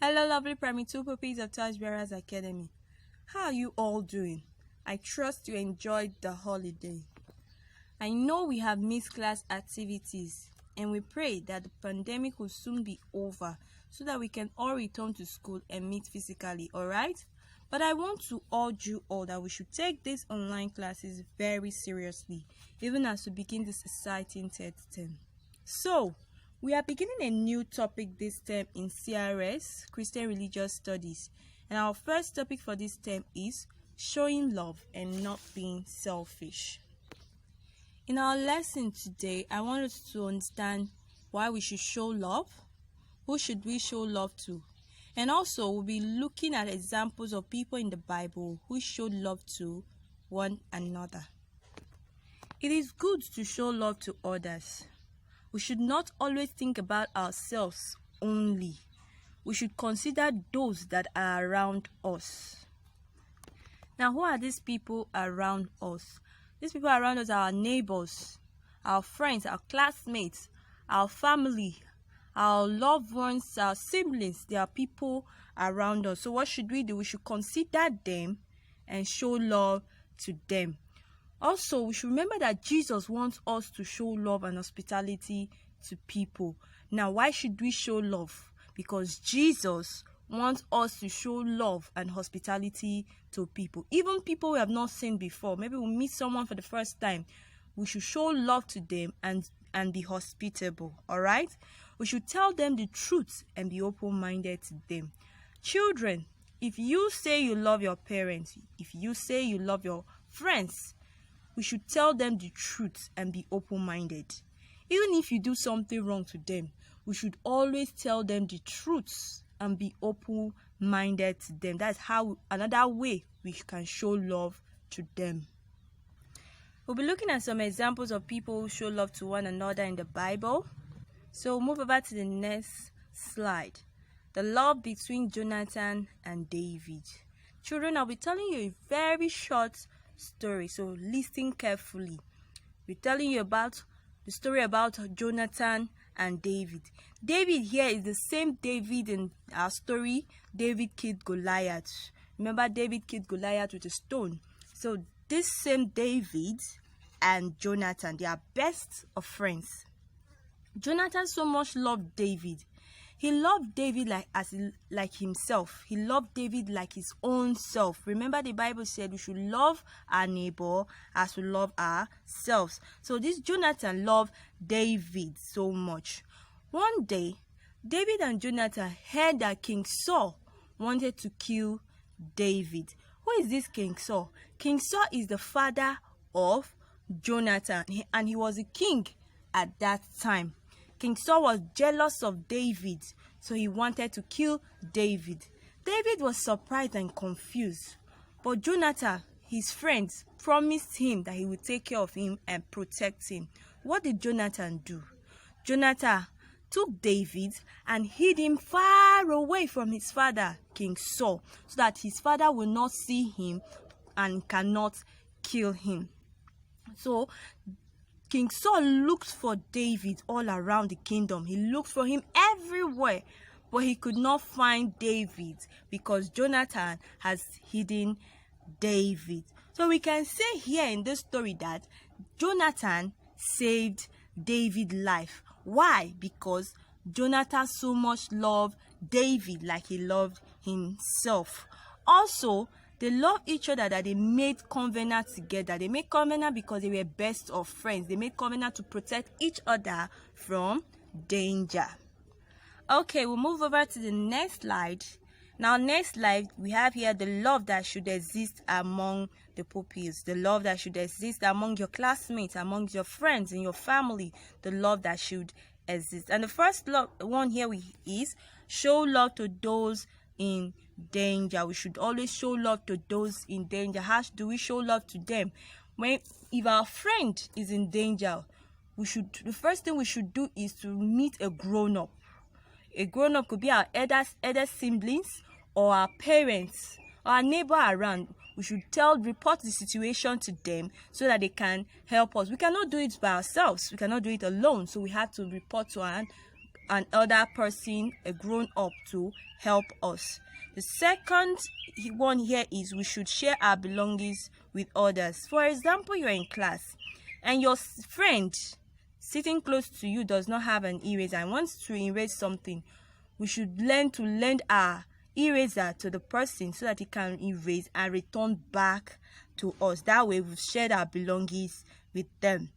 Hello, lovely Primary 2 pupils of Touch Bearers Academy. How are you all doing? I trust you enjoyed the holiday. I know we have missed class activities, and we pray that the pandemic will soon be over so that we can all return to school and meet physically, alright? But I want to urge you all that we should take these online classes very seriously, even as we begin this exciting third term. So, we are beginning a new topic this term in CRS, Christian Religious Studies. And our first topic for this term is showing love and not being selfish. In our lesson today, I want us to understand why we should show love, who should we show love to, and also we'll be looking at examples of people in the Bible who showed love to one another. It is good to show love to others. We should not always think about ourselves only. We should consider those that are around us. Now, who are these people around us? These people around us are our neighbors, our friends, our classmates, our family, our loved ones, our siblings. They are people around us. So what should we do? We should consider them and show love to them. Also, we should remember that Jesus wants us to show love and hospitality to people. Now, why should we show love? Because Jesus wants us to show love and hospitality to people. Even people we have not seen before. Maybe we meet someone for the first time. We should show love to them and be hospitable. Alright? We should tell them the truth and be open-minded to them. Children, if you say you love your parents, if you say you love your friends, we should tell them the truth and be open-minded. Even if you do something wrong to them, we should always tell them the truth and be open-minded to them. That's how another way we can show love to them. We'll be looking at some examples of people who show love to one another in the Bible. So move over to the next slide. The love between Jonathan and David. Children, I'll be telling you a very short story, so listen carefully. We're telling you about the story about Jonathan and David. David here is the same David in our story. David killed Goliath. Remember, David killed Goliath with a stone. So this same David and Jonathan, they are best of friends. Jonathan so much loved David. He loved David like himself. He loved David like his own self. Remember, the Bible said we should love our neighbor as we love ourselves. So this Jonathan loved David so much. One day, David and Jonathan heard that King Saul wanted to kill David. Who is this King Saul? King Saul is the father of Jonathan, and he was a king at that time. King Saul was jealous of David, so he wanted to kill David. David was surprised and confused, but Jonathan, his friends, promised him that he would take care of him and protect him. What did Jonathan do? Jonathan took David and hid him far away from his father, King Saul, so that his father will not see him and cannot kill him. So King Saul looked for David all around the kingdom. He looked for him everywhere, but he could not find David because Jonathan has hidden David. So we can say here in this story that Jonathan saved David's life. Why? Because Jonathan so much loved David like he loved himself. Also, they loved each other, that they made covenant together. They made covenant because they were best of friends. They made covenant to protect each other from danger. Okay, we'll move over to the next slide. Now, next slide, we have here the love that should exist among the pupils. The love that should exist among your classmates, among your friends, in your family. The love that should exist. And the first one here is show love to those in danger. We should always show love to those in danger. How do we show love to them? If our friend is in danger, the first thing we should do is to meet a grown-up. A grown-up could be our elder siblings or our parents or our neighbor around. We should report the situation to them so that they can help us. We cannot do it by ourselves. We cannot do it alone. So we have to report to another person, a grown up, to help us. The second one here is we should share our belongings with others. For example, you're in class and your friend sitting close to you does not have an eraser and wants to erase something. We should learn to lend our eraser to the person so that he can erase and return back to us. That way we've shared our belongings with them.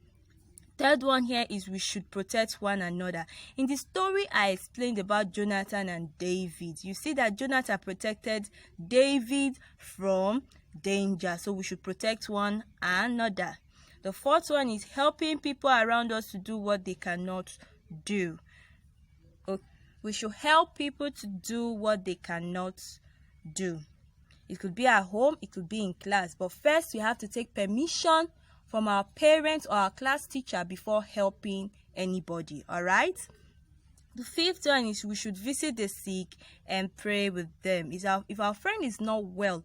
Third one here is we should protect one another. In the story I explained about Jonathan and David, you see that Jonathan protected David from danger. So we should protect one another. The fourth one is helping people around us to do what they cannot do. We should help people to do what they cannot do. It could be at home, it could be in class. But first, we have to take permission from our parents or our class teacher before helping anybody. Alright? The fifth one is we should visit the sick and pray with them. If our friend is not well,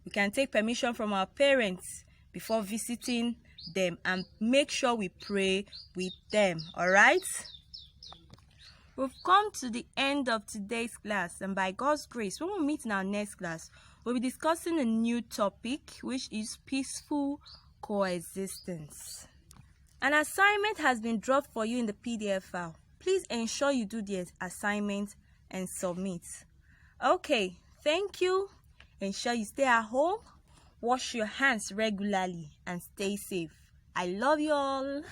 we can take permission from our parents before visiting them and make sure we pray with them. Alright? We've come to the end of today's class, and by God's grace, when we meet in our next class, we'll be discussing a new topic, which is peaceful coexistence. An assignment has been dropped for you in the PDF file. Please ensure you do the assignment and submit. Okay, thank you. Ensure you stay at home, wash your hands regularly, and stay safe. I love you all.